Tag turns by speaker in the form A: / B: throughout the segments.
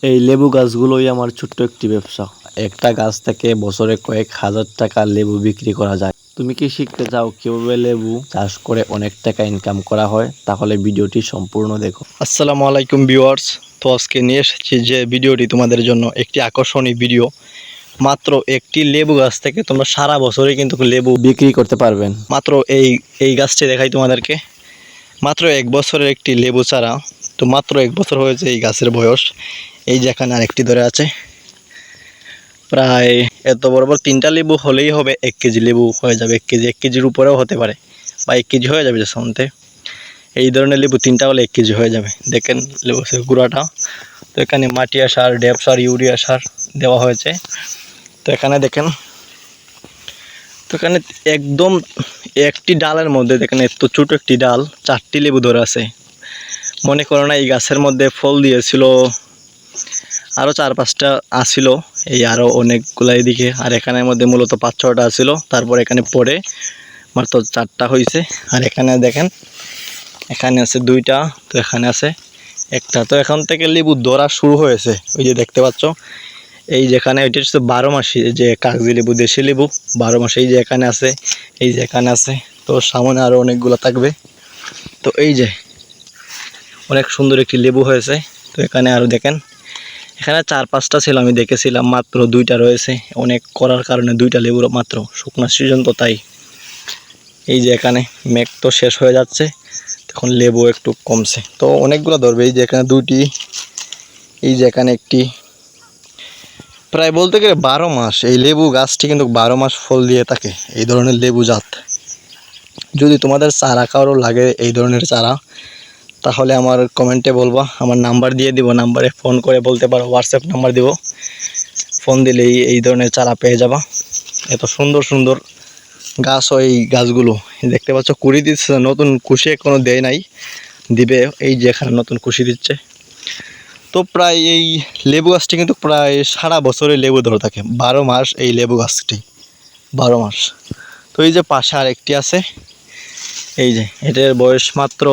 A: এই লেবু গাছগুলোই আমার ছোট্ট একটি ব্যবসা। একটা গাছ থেকে বছরে কয়েক হাজার টাকা লেবু বিক্রি করা যায়। তুমি কি শিখতে চাও কিভাবে লেবু চাষ করে অনেক টাকা ইনকাম করা হয়? তাহলে ভিডিওটি সম্পূর্ণ দেখো।
B: আসসালামু আলাইকুম ভিউয়ার্স। তো আজকে নিয়ে এসেছি যে ভিডিওটি তোমাদের জন্য একটি আকর্ষণীয় ভিডিও। মাত্র একটি লেবু গাছ থেকে তোমরা সারা বছরে কিন্তু লেবু
A: বিক্রি করতে পারবেন।
B: মাত্র এই গাছটি দেখাই তোমাদেরকে। মাত্র 1 বছরের একটি লেবু চারা। তো মাত্র 1 বছর হয়েছে এই গাছের বয়স। এই যে এখানে আরেকটি ধরে আছে। প্রায় এত বড় বড় 3টা লেবু হলেই হবে 1 কেজি লেবু হয়ে যাবে। 1 কেজির উপরেও হতে পারে বা 1 কেজি হয়ে যাবে যে সন্তে। এই ধরনের লেবু 3টা হলে 1 কেজি হয়ে যাবে। দেখেন লেবু গুঁড়াটা। তো এখানে মাটিয়া সার, ড্যাপ সার, ইউরিয়া সার দেওয়া হয়েছে। তো এখানে দেখেন, তো এখানে একদম একটি ডালের মধ্যে দেখেন এত ছোট একটি ডাল 4টি লেবু ধরে আছে। মনে করো না এই গাছের মধ্যে ফল দিয়েছিল আরও 4-5টা আসছিল, এই আরও অনেকগুলো এদিকে। আর এখানের মধ্যে মূলত 5-6টা আসছিল, তারপর এখানে পড়ে মাত্র 4টা হয়েছে। আর এখানে দেখেন এখানে আছে 2টা, তো এখানে আছে 1টা। তো এখান থেকে লেবু ধরা শুরু হয়েছে। ওই যে দেখতে পাচ্ছ, এই যেখানে ওইটা হচ্ছে 12 মাসি যে কাগজি লেবু, দেশি লেবু 12 মাস। এই যে এখানে আছে, এই যে এখানে আছে। তো সামনে আরও অনেকগুলো থাকবে। তো এই যে অনেক সুন্দর একটি লেবু হয়েছে। তো এখানে আরও দেখেন, এখানে 4-5টা ছিল, আমি দেখেছিলাম মাত্র 2টা রয়েছে। অনেক করার কারণে 2টা লেবু মাত্র, শুকনো সিজন তো তাই। এই যে এখানে মেঘ তো শেষ হয়ে যাচ্ছে, তখন লেবু একটু কমছে। তো অনেকগুলো ধরবে। এই যে এখানে 2টি, এই যে এখানে একটি। প্রায় বলতে গেলে 12 মাস এই লেবু গাছটি কিন্তু 12 মাস ফল দিয়ে থাকে এই ধরনের লেবু জাত। যদি তোমাদের চারা কারো লাগে এই ধরনের চারা, তাহলে আমার কমেন্টে বলবা, আমার নাম্বার দিয়ে দিব। নাম্বারে ফোন করে বলতে পারো, হোয়াটসঅ্যাপ নাম্বার দিব। ফোন দিলেই এই ধরনের চারা পেয়ে যাবা। এত সুন্দর সুন্দর গাছ হয় এই গাছগুলো। দেখতে পাচ্ছ কুড়ি দিচ্ছে, নতুন কুশি এখনো দেয় নাই, দিবে। এই যে এখানে নতুন কুশি দিচ্ছে। তো প্রায় এই লেবু গাছটি কিন্তু প্রায় সারা বছরে লেবু ধরে থাকে, 12 মাস এই লেবু গাছটি, 12 মাস। তো এই যে পাশে আরেকটি আছে, এই যে এটার বয়স মাত্র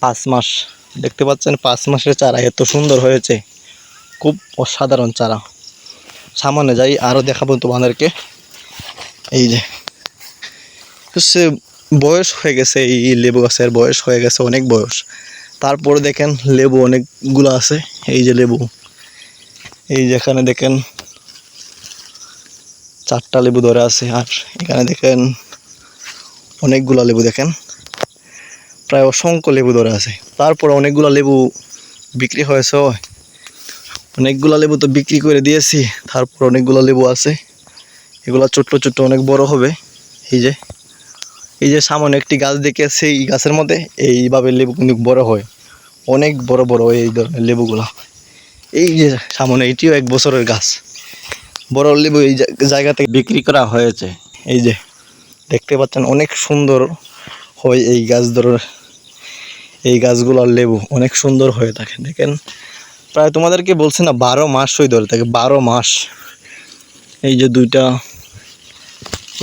B: 5 মাস। দেখতে পাচ্ছেন 5 মাসের চারা এত সুন্দর হয়েছে, খুব অসাধারণ চারা। সামনে যাই আরও দেখাবো তোমাদেরকে। এই যে সে বয়স হয়ে গেছে, এই লেবু গাছের বয়স হয়ে গেছে, অনেক বয়স। তারপরে দেখেন লেবু অনেকগুলো আছে। এই যে লেবু, এই যেখানে দেখেন 4টা লেবু ধরে আছে। আর এখানে দেখেন অনেকগুলো লেবু, দেখেন প্রায় অসংখ্য লেবু ধরে আছে। তারপরে অনেকগুলো লেবু বিক্রি হয়েছে, অনেকগুলো লেবু তো বিক্রি করে দিয়েছি। তারপর অনেকগুলো লেবু আছে, এগুলো ছোট্ট ছোট্ট অনেক বড় হবে। এই যে সামনে একটি গাছ দেখে, সেই গাছের মধ্যে এইভাবে লেবু কিন্তু বড় হয়, অনেক বড় বড় এই ধরনের লেবুগুলো। এই যে সামনে এটিও 1 বছরের গাছ, বড় লেবু এই জায়গা থেকে
A: বিক্রি করা হয়েছে।
B: এই যে দেখতে পাচ্ছেন অনেক সুন্দর হয় এই গাছ ধরে। এই গাছগুলোর লেবু অনেক সুন্দর হয়ে থাকে। দেখেন প্রায় তোমাদেরকে বলছি না, 12 মাসই ধরে থাকে, 12 মাস। এই যে 2টা,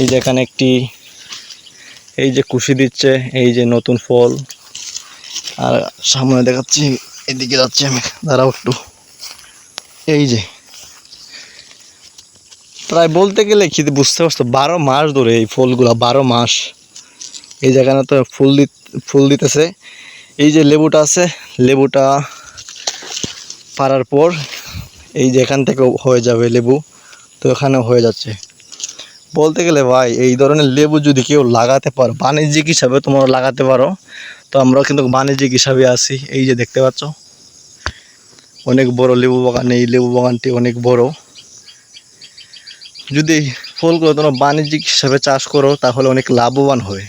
B: এই যে এখানে একটি, এই যে কুশি দিচ্ছে, এই যে নতুন ফল। আর সামনে দেখাচ্ছি, এদিকে যাচ্ছি আমি, দাঁড়াও একটু। এই যে প্রায় বলতে গেলে কি বুঝতে পারছো, 12 মাস ধরে এই ফলগুলা, 12 মাস। এই যেখানে তো ফুল দিতেছে। এই যে লেবুটা আছে, লেবুটা পাড়ার পর এই যে এখান থেকে হয়ে যাবে লেবু। তো এখানে হয়ে যাচ্ছে। বলতে গেলে ভাই, এই ধরনের লেবু যদি কেউ লাগাতে পারো, বাণিজ্যিক হিসাবে তোমরা লাগাতে পারো। তো আমরা কিন্তু বাণিজ্যিক হিসাবে আছি। এই যে দেখতে পাচ্ছ অনেক বড় লেবু বাগান, এই লেবু বাগানটি অনেক বড়। যদি ফলগুলো তোমরা বাণিজ্যিক হিসাবে চাষ করো, তাহলে অনেক লাভবান হবে।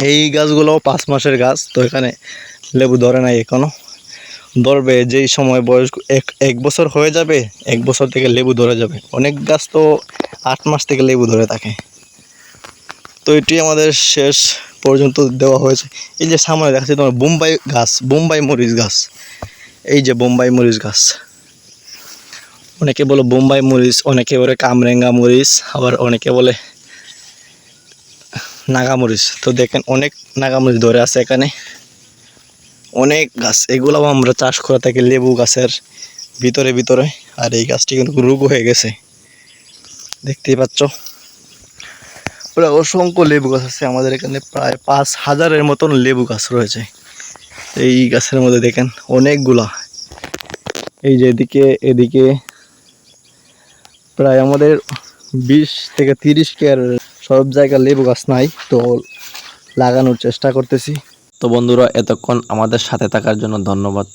B: এই গাছগুলো 5 মাসের গাছ। তো এখানে লেবু ধরে নাই এখনো, ধরবে যেই সময় বয়স 1 বছর হয়ে যাবে, 1 বছর থেকে লেবু ধরে যাবে। অনেক গাছ তো 8 মাস থেকে লেবু ধরে থাকে। তো এটি আমাদের শেষ পর্যন্ত দেওয়া হয়েছে। এই যে সামনে দেখাচ্ছি তোমার বোম্বাই গাছ, বোম্বাই মরিচ গাছ। এই যে বোম্বাই মরিচ গাছ, অনেকে বলে বোম্বাই মরিচ, অনেকে বলে কামরেঙ্গা মরিচ, আবার অনেকে বলে নাগামরিচ। তো দেখেন অনেক নাগামরিচ ধরে আছে এখানে, অনেক গাছ, এগুলাও আমরা চাষ করে থাকি লেবু গাছের ভিতরে ভিতরে। আর এই গাছটি কিন্তু রোগ হয়ে গেছে, দেখতেই পাচ্ছ। প্রায় অসংখ্য লেবু গাছ আছে আমাদের এখানে, প্রায় 5,000-এর মতন লেবু গাছ রয়েছে। এই গাছের মধ্যে দেখেন অনেকগুলা, এই যে এদিকে প্রায় আমাদের 20 থেকে 30 কেয়ার সব জায়গায় লেবু গাছ নাই, তো লাগানোর চেষ্টা করতেছি।
A: তো বন্ধুরা, এতক্ষণ আমাদের সাথে থাকার জন্য ধন্যবাদ।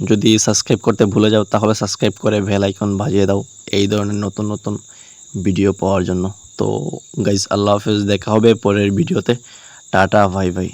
A: যদি সাবস্ক্রাইব করতে ভুলে যাও তাহলে সাবস্ক্রাইব করে বেল আইকন বাজিয়ে দাও এই ধরনের নতুন নতুন ভিডিও পাওয়ার জন্য। তো গাইস, আল্লাহ হাফেজ, দেখা হবে পরের ভিডিওতে। Tata, bye bye.